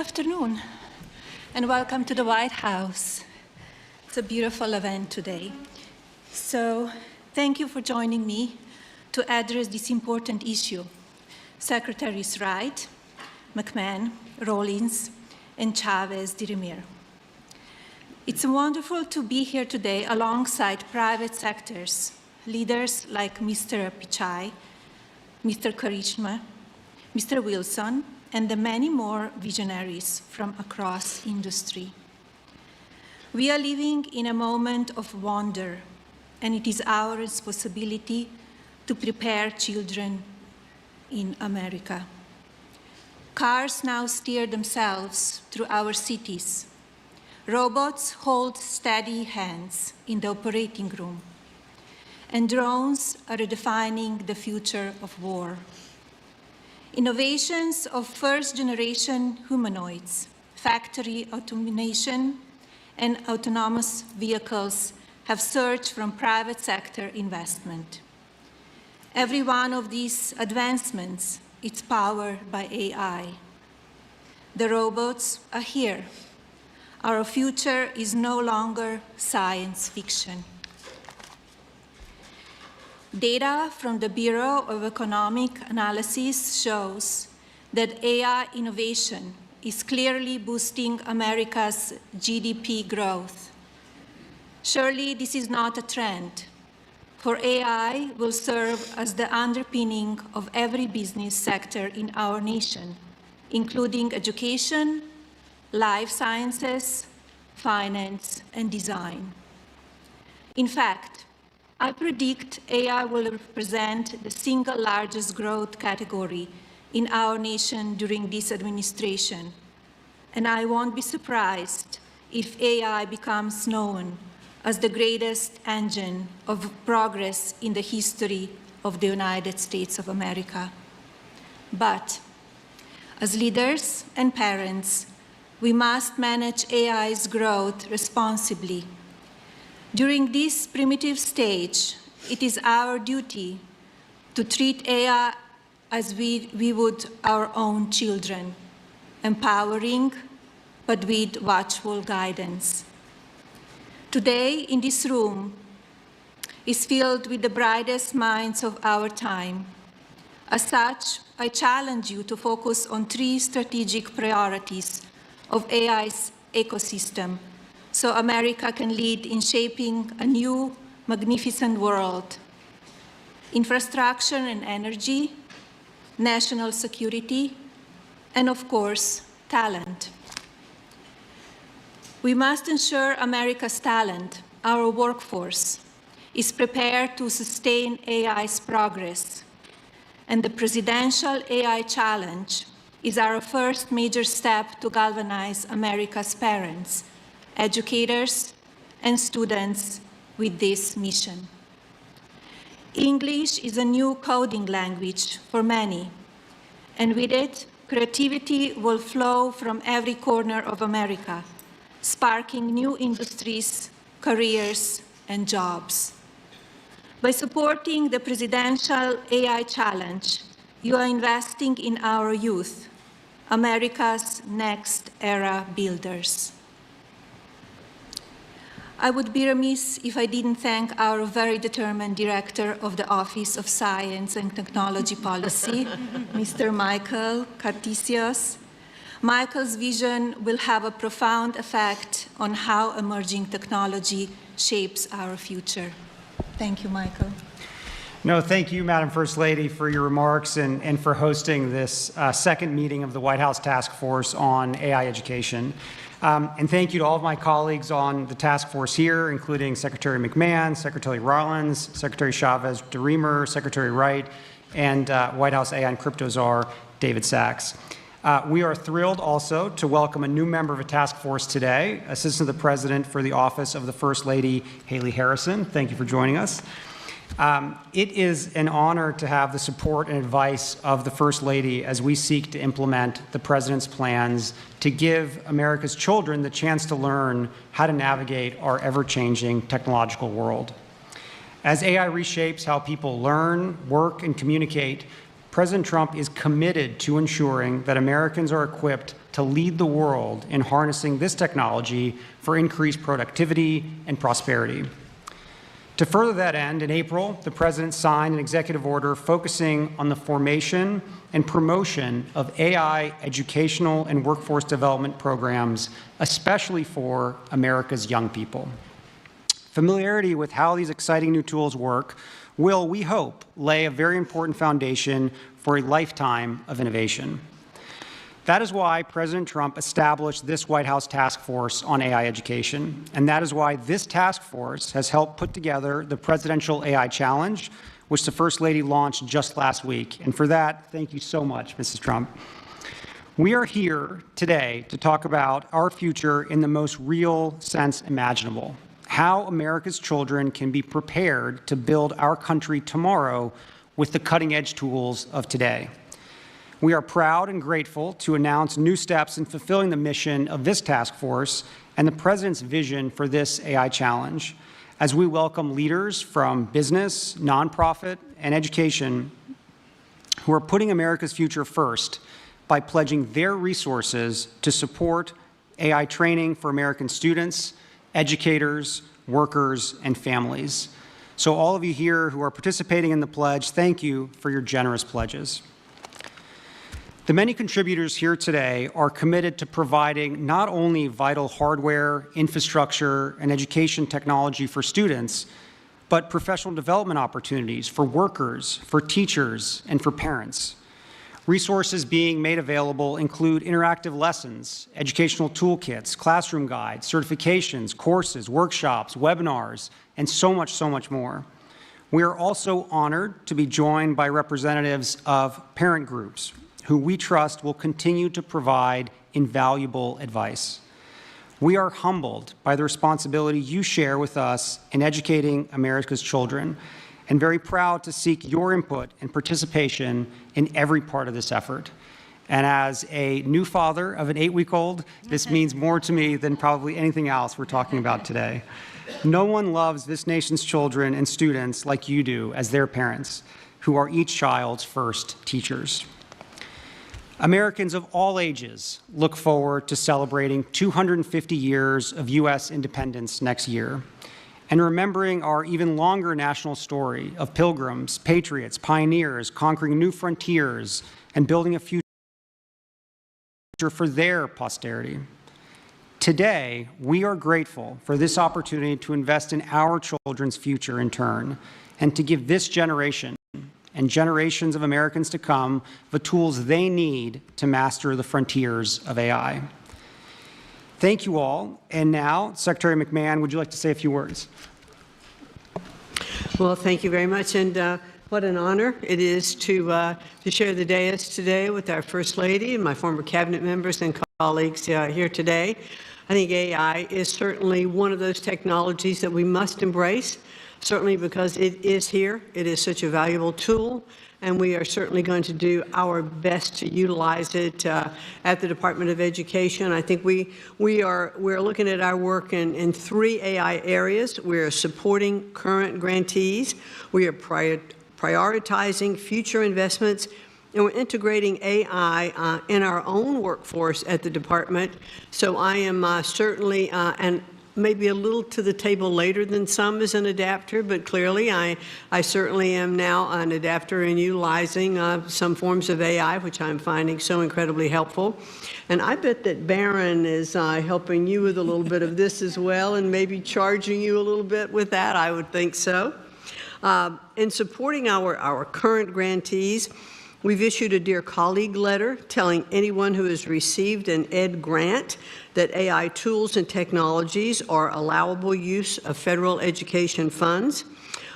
afternoon, and welcome to the White House. It's a beautiful event today. So thank you for joining me to address this important issue. Secretaries Wright, McMahon, Rawlings, and Chavez de Remir. It's wonderful to be here today alongside private sectors, leaders like Mr. Pichai, Mr. Karishma, Mr. Wilson, and the many more visionaries from across industry. We are living in a moment of wonder, and it is our responsibility to prepare children in America. Cars now steer themselves through our cities. Robots hold steady hands in the operating room. And drones are redefining the future of war. Innovations of first-generation humanoids, factory automation, and autonomous vehicles have surged from private sector investment. Every one of these advancements is powered by AI. The robots are here. Our future is no longer science fiction. Data from the Bureau of Economic Analysis shows that AI innovation is clearly boosting America's GDP growth. Surely this is not a trend, for AI will serve as the underpinning of every business sector in our nation, including education, life sciences, finance, and design. In fact, I predict AI will represent the single largest growth category in our nation during this administration, and I won't be surprised if AI becomes known as the greatest engine of progress in the history of the United States of America. But as leaders and parents, we must manage AI's growth responsibly. During this primitive stage, it is our duty to treat AI as we would our own children, empowering but with watchful guidance. Today, in this room, is filled with the brightest minds of our time. As such, I challenge you to focus on 3 strategic priorities of AI's ecosystem, so America can lead in shaping a new, magnificent world. Infrastructure and energy, national security, and of course, talent. We must ensure America's talent, our workforce, is prepared to sustain AI's progress. And the Presidential AI Challenge is our first major step to galvanize America's parents, educators, and students with this mission. English is a new coding language for many, and with it, creativity will flow from every corner of America, sparking new industries, careers, and jobs. By supporting the Presidential AI Challenge, you are investing in our youth, America's next era builders. I would be remiss if I didn't thank our very determined Director of the Office of Science and Technology Policy, Mr. Michael Cartesius. Michael's vision will have a profound effect on how emerging technology shapes our future. Thank you, Michael. No, thank you, Madam First Lady, for your remarks and for hosting this second meeting of the White House Task Force on AI Education. And thank you to all of my colleagues on the task force here, including Secretary McMahon, Secretary Rawlings, Secretary Chavez de Remir, Secretary Wright, and White House AI and Crypto Czar, David Sachs. We are thrilled also to welcome a new member of a task force today, Assistant to the President for the Office of the First Lady, Haley Harrison. Thank you for joining us. It is an honor to have the support and advice of the First Lady as we seek to implement the President's plans to give America's children the chance to learn how to navigate our ever-changing technological world. As AI reshapes how people learn, work, and communicate, President Trump is committed to ensuring that Americans are equipped to lead the world in harnessing this technology for increased productivity and prosperity. To further that end, in April, the President signed an executive order focusing on the formation and promotion of AI educational and workforce development programs, especially for America's young people. Familiarity with how these exciting new tools work will, we hope, lay a very important foundation for a lifetime of innovation. That is why President Trump established this White House task force on AI education, and that is why this task force has helped put together the Presidential AI Challenge, which the First Lady launched just last week. And for that, thank you so much, Mrs. Trump. We are here today to talk about our future in the most real sense imaginable, how America's children can be prepared to build our country tomorrow with the cutting-edge tools of today. We are proud and grateful to announce new steps in fulfilling the mission of this task force and the President's vision for this AI challenge, as we welcome leaders from business, nonprofit, and education who are putting America's future first by pledging their resources to support AI training for American students, educators, workers, and families. So all of you here who are participating in the pledge, thank you for your generous pledges. The many contributors here today are committed to providing not only vital hardware, infrastructure, and education technology for students, but professional development opportunities for workers, for teachers, and for parents. Resources being made available include interactive lessons, educational toolkits, classroom guides, certifications, courses, workshops, webinars, and so much more. We are also honored to be joined by representatives of parent groups, who we trust will continue to provide invaluable advice. We are humbled by the responsibility you share with us in educating America's children, and very proud to seek your input and participation in every part of this effort. And as a new father of an 8-week-old, this means more to me than probably anything else we're talking about today. No one loves this nation's children and students like you do as their parents, who are each child's first teachers. Americans of all ages look forward to celebrating 250 years of U.S. independence next year and remembering our even longer national story of pilgrims, patriots, pioneers, conquering new frontiers, and building a future for their posterity. Today, we are grateful for this opportunity to invest in our children's future in turn, and to give this generation and generations of Americans to come the tools they need to master the frontiers of AI. Thank you all. And now, Secretary McMahon, would you like to say a few words? Well, thank you very much. And what an honor it is to share the dais today with our First Lady and my former cabinet members and colleagues here today. I think AI is certainly one of those technologies that we must embrace, certainly because it is here. It is such a valuable tool, and we are certainly going to do our best to utilize it at the Department of Education. I think we're looking at our work in 3 AI areas. We are supporting current grantees. We are prioritizing future investments, and we're integrating AI in our own workforce at the department. So I am certainly, and maybe a little to the table later than some as an adapter, but clearly I certainly am now an adapter in utilizing some forms of AI, which I'm finding so incredibly helpful. And I bet that Barron is helping you with a little bit of this as well, and maybe charging you a little bit with that. I would think so. In supporting our current grantees, we've issued a Dear Colleague letter telling anyone who has received an ED grant that AI tools and technologies are allowable use of federal education funds.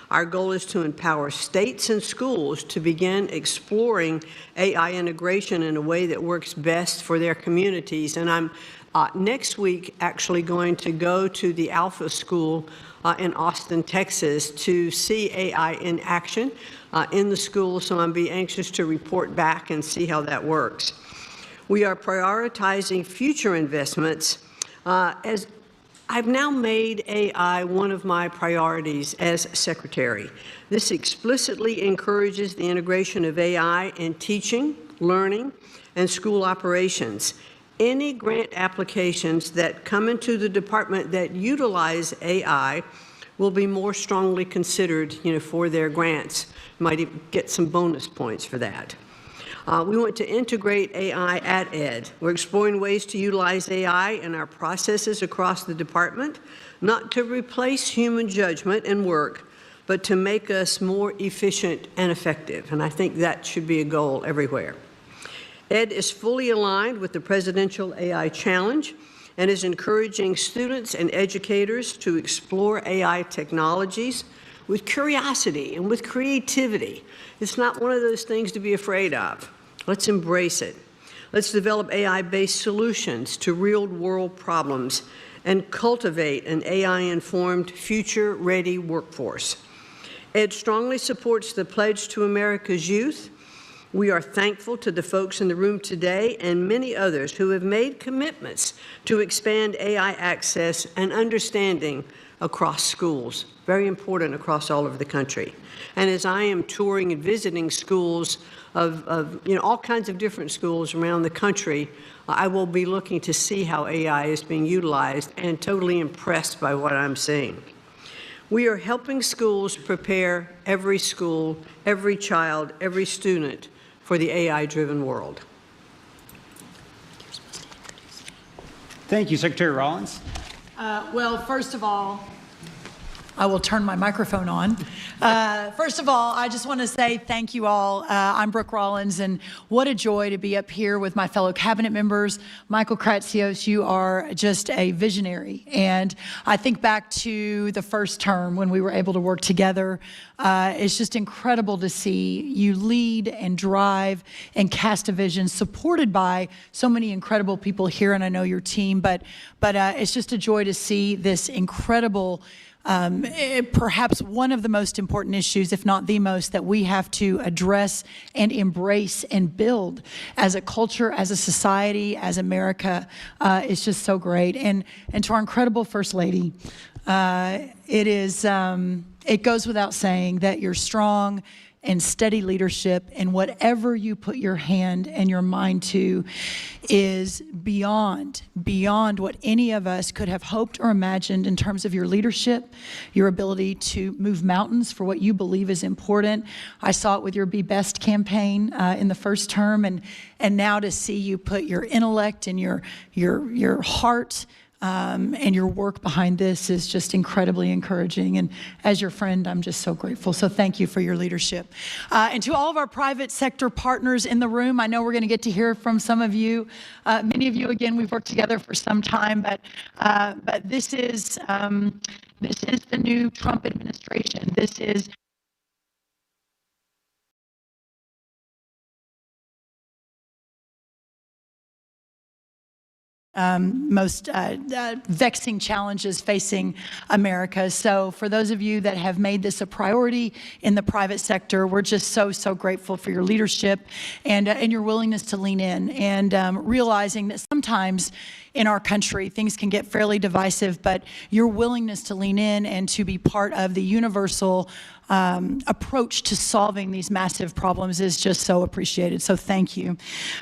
Our goal is to empower states and schools to begin exploring AI integration in a way that works best for their communities. And I'm next week actually going to go to the Alpha School in Austin, Texas, to see AI in action in the school, so I'll be anxious to report back and see how that works. We are prioritizing future investments as I've now made AI one of my priorities as secretary. This explicitly encourages the integration of AI in teaching, learning, and school operations. any grant applications that come into the department that utilize AI will be more strongly considered, for their grants. Might even get some bonus points for that. We want to integrate AI at Ed. We're exploring ways to utilize AI in our processes across the department, not to replace human judgment and work, but to make us more efficient and effective. And I think that should be a goal everywhere. Ed is fully aligned with the Presidential AI Challenge and is encouraging students and educators to explore AI technologies with curiosity and with creativity. It's not one of those things to be afraid of. Let's embrace it. Let's develop AI-based solutions to real-world problems and cultivate an AI-informed, future-ready workforce. Ed strongly supports the Pledge to America's Youth. We are thankful to the folks in the room today and many others who have made commitments to expand AI access and understanding across schools, very important across all over the country. And as I am touring and visiting schools of all kinds of different schools around the country, I will be looking to see how AI is being utilized and totally impressed by what I'm seeing. We are helping schools prepare every school, every child, every student for the AI-driven world. Thank you, Secretary Rollins. Well, first of all, I will turn my microphone on. First of all, I just want to say thank you all. I'm Brooke Rollins, and what a joy to be up here with my fellow cabinet members. Michael Kratsios, you are just a visionary. And I think back to the first term when we were able to work together. It's just incredible to see you lead and drive and cast a vision supported by so many incredible people here, and I know your team. But it's just a joy to see this incredible perhaps one of the most important issues, if not the most, that we have to address and embrace and build as a culture, as a society, as America. It's just so great. And to our incredible First Lady, it goes without saying that you're strong and steady leadership, and whatever you put your hand and your mind to is beyond what any of us could have hoped or imagined in terms of your leadership, your ability to move mountains for what you believe is important. I saw it with your Be Best campaign in the first term, and now to see you put your intellect and your heart and your work behind this is just incredibly encouraging. And as your friend, I'm just so grateful. So thank you for your leadership. And to all of our private sector partners in the room, I know we're going to get to hear from some of you. Many of you, again, we've worked together for some time, but this is the new Trump administration. This is most vexing challenges facing America. So for those of you that have made this a priority in the private sector, we're just so grateful for your leadership and your willingness to lean in and realizing that sometimes in our country things can get fairly divisive, but your willingness to lean in and to be part of the universal approach to solving these massive problems is just so appreciated. So thank you.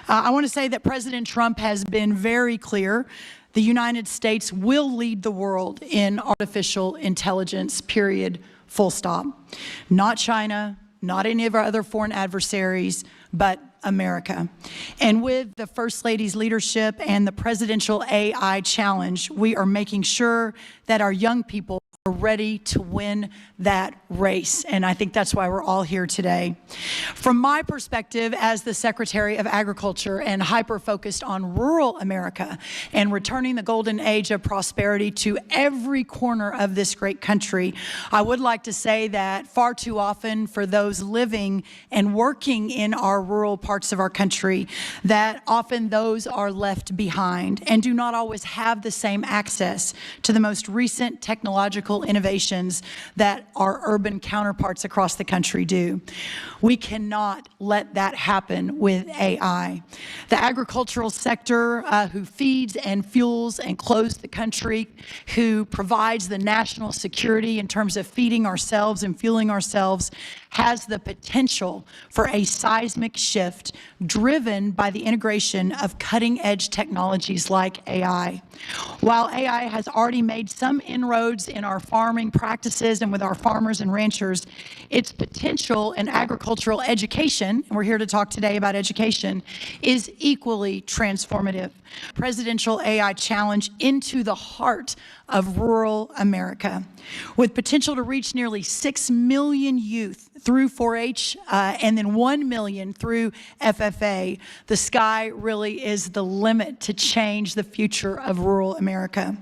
I want to say that President Trump has been very clear. The United States will lead the world in artificial intelligence, period, full stop. Not China, not any of our other foreign adversaries, but America. And with the First Lady's leadership and the Presidential AI Challenge, we are making sure that our young people are ready to win that race. And I think that's why we're all here today. From my perspective as the Secretary of Agriculture and hyper-focused on rural America and returning the golden age of prosperity to every corner of this great country, I would like to say that far too often for those living and working in our rural parts of our country, that often those are left behind and do not always have the same access to the most recent technological technological innovations that our urban counterparts across the country do. We cannot let that happen with AI. The agricultural sector, who feeds and fuels and clothes the country, who provides the national security in terms of feeding ourselves and fueling ourselves, has the potential for a seismic shift driven by the integration of cutting-edge technologies like AI. While AI has already made some inroads in our farming practices and with our farmers and ranchers, its potential in agricultural education, and we're here to talk today about education, is equally transformative. Presidential AI challenge into the heart of rural America, with potential to reach nearly 6 million youth through 4-H and then 1 million through FFA. The sky really is the limit to change the future of rural America.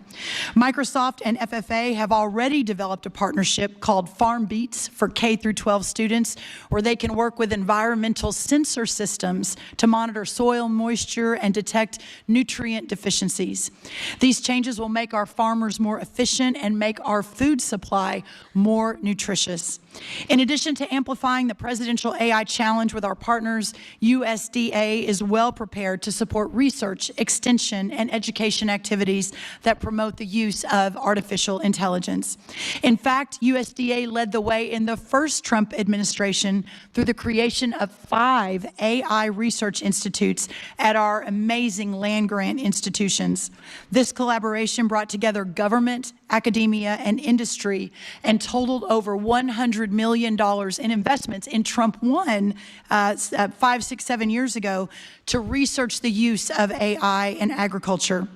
Microsoft and FFA have already developed a partnership called Farm Beats for K through 12 students, where they can work with environmental sensor systems to monitor soil moisture and detect nutrient deficiencies. These changes will make our farmers more efficient and make our food supply more nutritious. In addition to amplifying the presidential AI challenge with our partners, USDA is well prepared to support research, extension, and education activities that promote the use of artificial intelligence. In fact, USDA led the way in the first Trump administration through the creation of 5 AI research institutes at our amazing land-grant institutions. This collaboration brought together government, academia, and industry and totaled over $100 million in investments in Trump 1 5, 6, 7 years ago to research the use of AI in agriculture.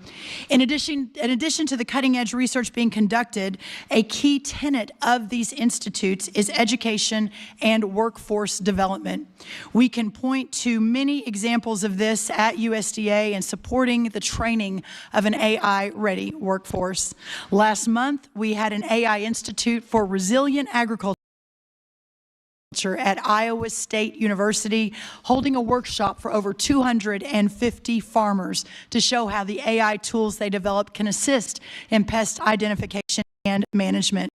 In addition to the cutting-edge research being conducted, a key tenet of these institutes is education and workforce development. We can point to many examples of this at USDA in supporting the training of an AI-ready workforce. Last month, we had an AI Institute for Resilient Agriculture at Iowa State University, holding a workshop for over 250 farmers to show how the AI tools they developed can assist in pest identification and management.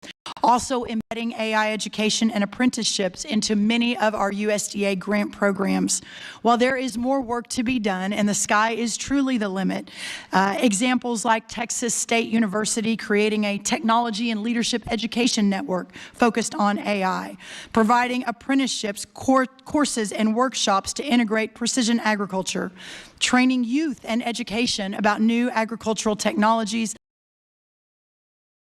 Also embedding AI education and apprenticeships into many of our USDA grant programs. While there is more work to be done and the sky is truly the limit, examples like Texas State University creating a technology and leadership education network focused on AI, providing apprenticeships, courses, and workshops to integrate precision agriculture, training youth and education about new agricultural technologies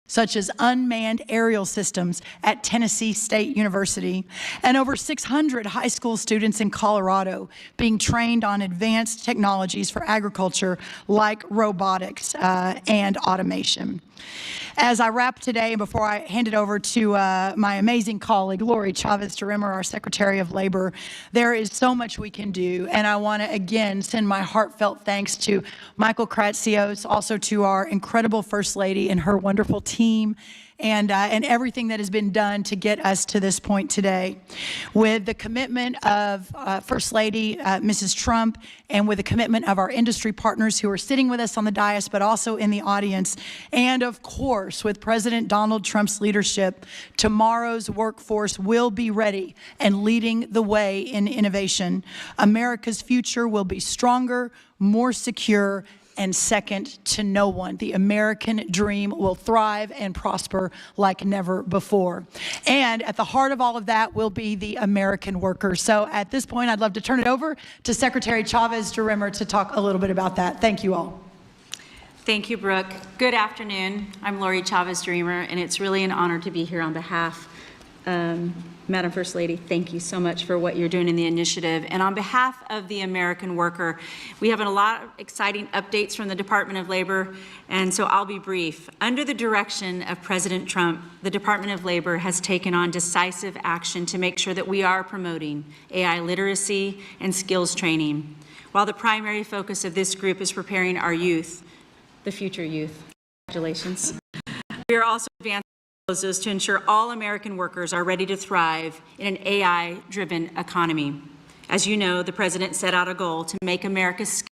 such as unmanned aerial systems at Tennessee State University, and over 600 high school students in Colorado being trained on advanced technologies for agriculture like robotics and automation. As I wrap today, and before I hand it over to my amazing colleague, Lori Chavez-DeRimmer, our Secretary of Labor, there is so much we can do, and I want to again send my heartfelt thanks to Michael Kratsios, also to our incredible First Lady and her wonderful team, and everything that has been done to get us to this point today. With the commitment of First Lady, Mrs. Trump, and with the commitment of our industry partners who are sitting with us on the dais, but also in the audience, and of course, with President Donald Trump's leadership, tomorrow's workforce will be ready and leading the way in innovation. America's future will be stronger, more secure, and second to no one. The American dream will thrive and prosper like never before. And at the heart of all of that will be the American worker. So at this point, I'd love to turn it over to Secretary Chavez-DeRimmer to talk a little bit about that. Thank you all. Thank you, Brooke. Good afternoon. I'm Lori Chavez-DeRimmer, and it's really an honor to be here on behalf Madam First Lady, thank you so much for what you're doing in the initiative. And on behalf of the American worker, we have a lot of exciting updates from the Department of Labor, and so I'll be brief. Under the direction of President Trump, the Department of Labor has taken on decisive action to make sure that we are promoting AI literacy and skills training, while the primary focus of this group is preparing our youth, the future youth. Congratulations. We are also advancing proposals to ensure all American workers are ready to thrive in an AI-driven economy. As you know, the President set out a goal to make America scale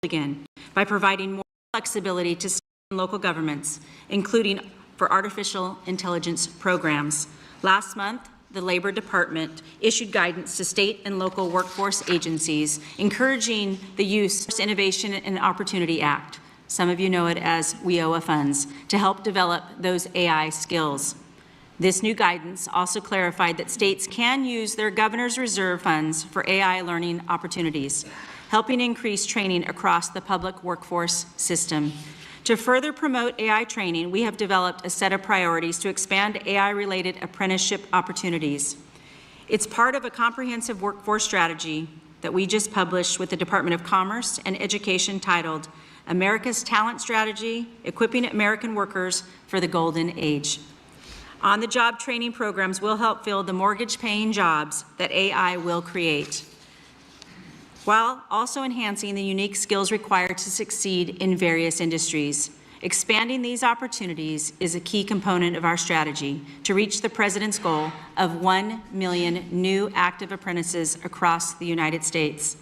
again by providing more flexibility to state and local governments, including for artificial intelligence programs. Last month, the Labor Department issued guidance to state and local workforce agencies encouraging the use of Innovation and Opportunity Act, some of you know it as WIOA funds, to help develop those AI skills. This new guidance also clarified that states can use their governor's reserve funds for AI learning opportunities, helping increase training across the public workforce system. To further promote AI training, we have developed a set of priorities to expand AI-related apprenticeship opportunities. It's part of a comprehensive workforce strategy that we just published with the Department of Commerce and Education titled America's Talent Strategy, Equipping American Workers for the Golden Age. On-the-job training programs will help fill the mortgage-paying jobs that AI will create, while also enhancing the unique skills required to succeed in various industries. Expanding these opportunities is a key component of our strategy to reach the President's goal of 1 million new active apprentices across the United States.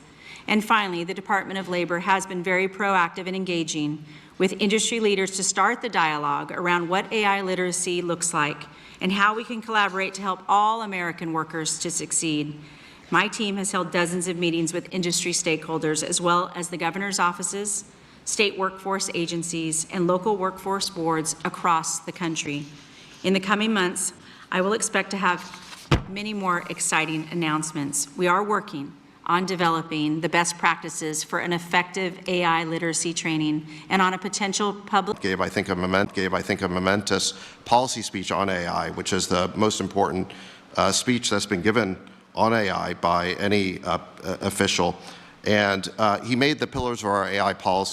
And finally, the Department of Labor has been very proactive in engaging with industry leaders to start the dialogue around what AI literacy looks like and how we can collaborate to help all American workers to succeed. My team has held dozens of meetings with industry stakeholders, as well as the governor's offices, state workforce agencies, and local workforce boards across the country. In the coming months, I will expect to have many more exciting announcements. We are working on developing the best practices for an effective AI literacy training and on a potential public gave I think a momentous policy speech on AI, which is the most important speech that's been given on AI by any official. And he made the pillars of our AI policy